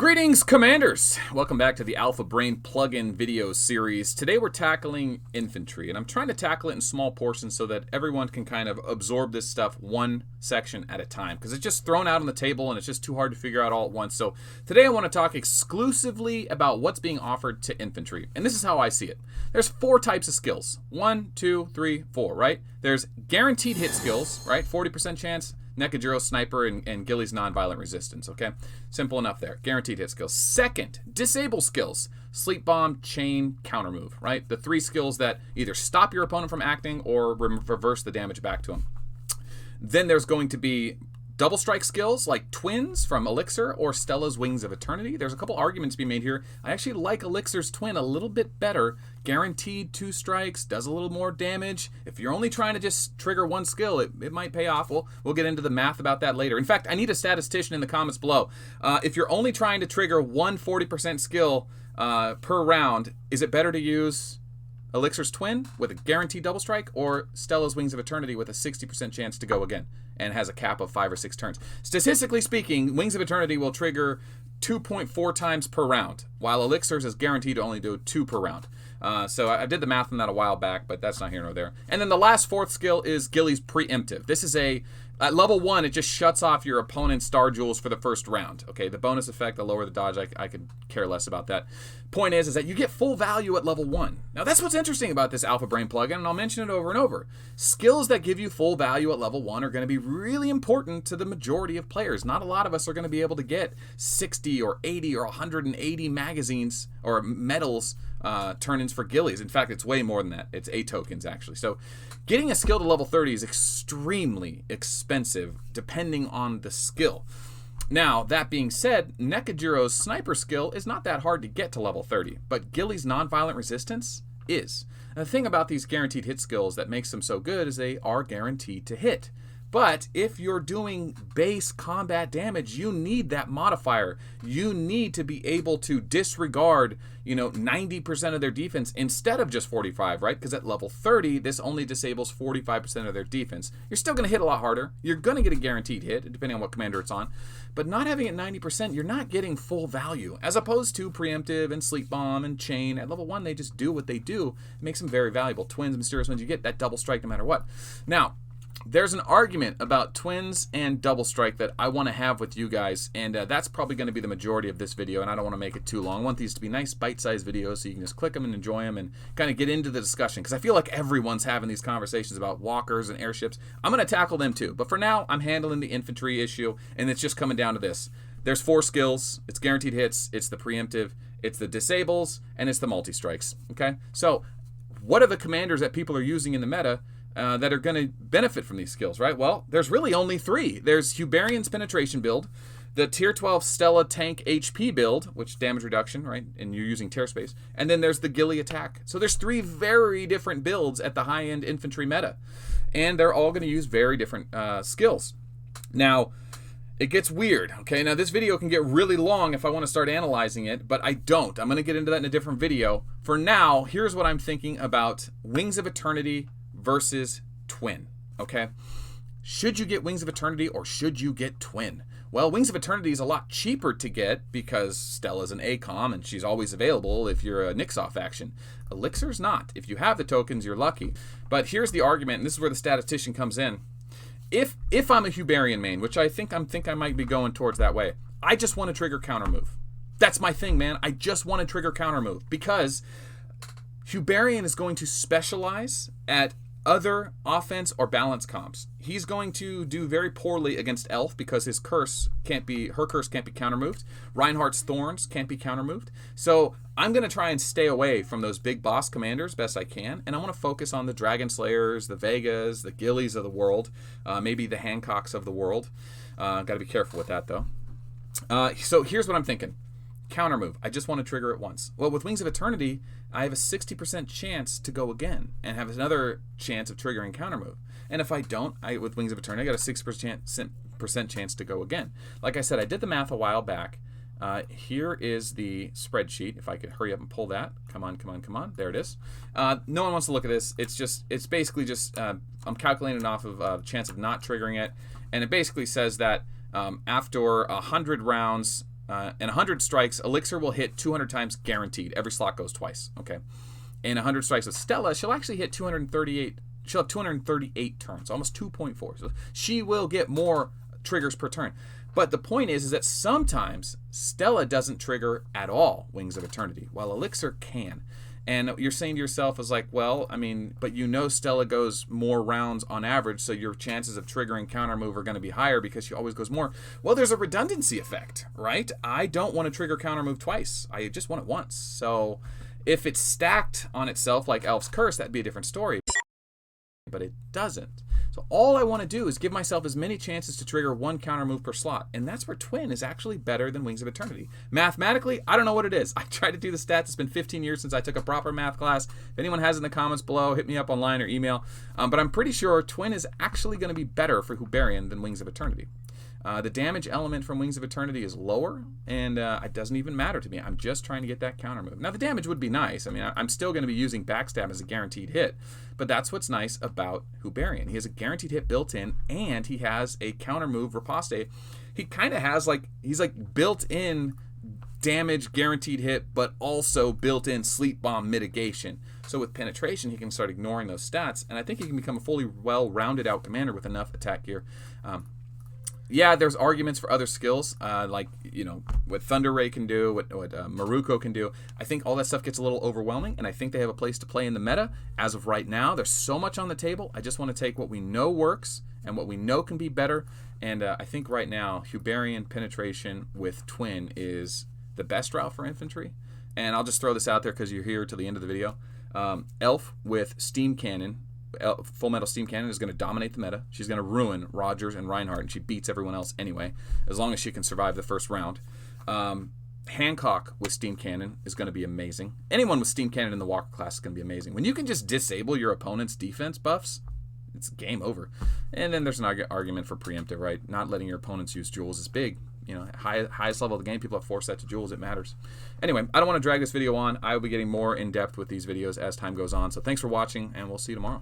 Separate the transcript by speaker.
Speaker 1: Greetings, Commanders! Welcome back to the Alpha Brain plugin video series. Today we're tackling infantry, and I'm trying to tackle it in small portions so that everyone can kind of absorb this stuff one section at a time, because it's just thrown out on the table and it's just too hard to figure out all at once. So today I want to talk exclusively about what's being offered to infantry, and this is how I see it. There's 4 types of skills. 1, 2, 3, 4, right? There's guaranteed hit skills, right? 40% chance. Nekajiro Sniper and Gilly's Nonviolent Resistance, okay? Simple enough there. Guaranteed hit skills. Second, disable skills. Sleep Bomb, Chain, Counter Move, right? The 3 skills that either stop your opponent from acting or reverse the damage back to him. Then there's going to be double strike skills like Twins from Elixir or Stella's Wings of Eternity. There's a couple arguments to be made here. I actually like Elixir's Twin a little bit better. Guaranteed 2 strikes, does a little more damage. If you're only trying to just trigger 1 skill, it might pay off. We'll get into the math about that later. In fact, I need a statistician in the comments below. If you're only trying to trigger 1 40% skill per round, is it better to use Elixir's Twin with a guaranteed double strike or Stella's Wings of Eternity with a 60% chance to go again and has a cap of 5 or 6 turns? Statistically speaking, Wings of Eternity will trigger 2.4 times per round, while Elixir's is guaranteed to only do 2 per round. So I did the math on that a while back, but that's not here nor there. And then the last 4th skill is Gilly's Preemptive. This is at level 1, it just shuts off your opponent's Star Jewels for the first round. Okay, the bonus effect, the lower the dodge, I could care less about that. Point is that you get full value at level 1. Now that's what's interesting about this Alpha Brain plugin, and I'll mention it over and over. Skills that give you full value at level 1 are going to be really important to the majority of players. Not a lot of us are going to be able to get 60 or 80 or 180 magazines or medals turn-ins for Gillies. In fact, it's way more than that. It's 8 tokens, actually. So getting a skill to level 30 is extremely expensive, depending on the skill. Now, that being said, Nekajiro's Sniper skill is not that hard to get to level 30, but Gilly's Nonviolent Resistance is. And the thing about these guaranteed hit skills that makes them so good is they are guaranteed to hit. But if you're doing base combat damage, you need that modifier. You need to be able to disregard, 90% of their defense instead of just 45, right? Because at level 30, this only disables 45% of their defense. You're still going to hit a lot harder. You're going to get a guaranteed hit, depending on what commander it's on. But not having it 90%, you're not getting full value. As opposed to Preemptive and Sleep Bomb and Chain. At level 1, they just do what they do. It makes them very valuable. Twins, Mysterious Winds, you get that double strike no matter what. Now, there's an argument about Twins and double strike that I want to have with you guys, and that's probably going to be the majority of this video, and I don't want to make it too long. I want these to be nice bite-sized videos so you can just click them and enjoy them and kind of get into the discussion, because I feel like everyone's having these conversations about walkers and airships. I'm going to tackle them too, but for now, I'm handling the infantry issue, and it's just coming down to this. There's 4 skills. It's guaranteed hits, it's the preemptive, it's the disables, and it's the multi-strikes, okay? So what are the commanders that people are using in the meta that are going to benefit from these skills, right? Well, there's really only 3. There's Hubarian's Penetration build, the Tier 12 Stella Tank HP build, which damage reduction, right? And you're using Tear Space. And then there's the Gilly Attack. So there's 3 very different builds at the high-end infantry meta. And they're all going to use very different skills. Now, it gets weird, okay? Now, this video can get really long if I want to start analyzing it, but I don't. I'm going to get into that in a different video. For now, here's what I'm thinking about Wings of Eternity versus Twin, okay? Should you get Wings of Eternity or should you get Twin? Well, Wings of Eternity is a lot cheaper to get because Stella's an ACOM and she's always available if you're a Nixoff faction. Elixir's not. If you have the tokens, you're lucky. But here's the argument, and this is where the statistician comes in. If I'm a Hubarian main, which I think I might be going towards that way, I just want to trigger counter move. That's my thing, man. I just want to trigger counter move because Hubarian is going to specialize at other offense or balance comps. He's going to do very poorly against Elf because her curse can't be counter-moved. Reinhardt's Thorns can't be counter-moved. So I'm going to try and stay away from those big boss commanders best I can, and I want to focus on the Dragon Slayers, the Vegas, the Gillies of the world, maybe the Hancocks of the world. Got to be careful with that, though. So here's what I'm thinking. Counter move. I just want to trigger it once. Well, with Wings of Eternity, I have a 60% chance to go again and have another chance of triggering counter move. And if I don't, with Wings of Eternity, I got a 6% chance to go again. Like I said, I did the math a while back. Here is the spreadsheet. If I could hurry up and pull that. Come on. There it is. No one wants to look at this. It's basically just, I'm calculating off of chance of not triggering it. And it basically says that after 100 rounds, and 100 strikes, Elixir will hit 200 times guaranteed. Every slot goes twice. Okay. In 100 strikes with Stella, she'll actually hit 238. She'll have 238 turns, almost 2.4. So she will get more triggers per turn. But the point is that sometimes Stella doesn't trigger at all Wings of Eternity, while Elixir can. And you're saying to yourself is like, well, I mean, but you know Stella goes more rounds on average, so your chances of triggering counter move are going to be higher because she always goes more. Well, there's a redundancy effect, right? I don't want to trigger counter move twice. I just want it once. So if it's stacked on itself like Elf's Curse, that'd be a different story. But it doesn't. So all I want to do is give myself as many chances to trigger one counter move per slot. And that's where Twin is actually better than Wings of Eternity. Mathematically, I don't know what it is. I tried to do the stats. It's been 15 years since I took a proper math class. If anyone has it in the comments below, hit me up online or email. But I'm pretty sure Twin is actually going to be better for Hubarian than Wings of Eternity. The damage element from Wings of Eternity is lower, and it doesn't even matter to me. I'm just trying to get that counter move. Now, the damage would be nice. I mean, I'm still going to be using Backstab as a guaranteed hit, but that's what's nice about Hubarian. He has a guaranteed hit built in, and he has a counter move, Riposte. He kind of has he's like built-in damage guaranteed hit, but also built-in sleep bomb mitigation. So with penetration, he can start ignoring those stats, and I think he can become a fully well-rounded out commander with enough attack gear. Yeah, there's arguments for other skills, like, you know, what Thunder Ray can do, what Maruko can do. I think all that stuff gets a little overwhelming, and I think they have a place to play in the meta. As of right now, there's so much on the table. I just want to take what we know works and what we know can be better, and I think right now, Hubarian penetration with Twin is the best route for infantry. And I'll just throw this out there because you're here till the end of the video. Elf with Steam Cannon. Full Metal Steam Cannon is going to dominate the meta. She's going to ruin Rogers and Reinhardt, and she beats everyone else anyway, as long as she can survive the first round. Hancock with Steam Cannon is going to be amazing. Anyone with Steam Cannon in the Walker class is going to be amazing. When you can just disable your opponent's defense buffs, it's game over. And then there's an argument for preemptive, right? Not letting your opponents use jewels is big. You know, highest level of the game, people have 4 sets of jewels. It matters. Anyway, I don't want to drag this video on. I will be getting more in depth with these videos as time goes on. So thanks for watching, and we'll see you tomorrow.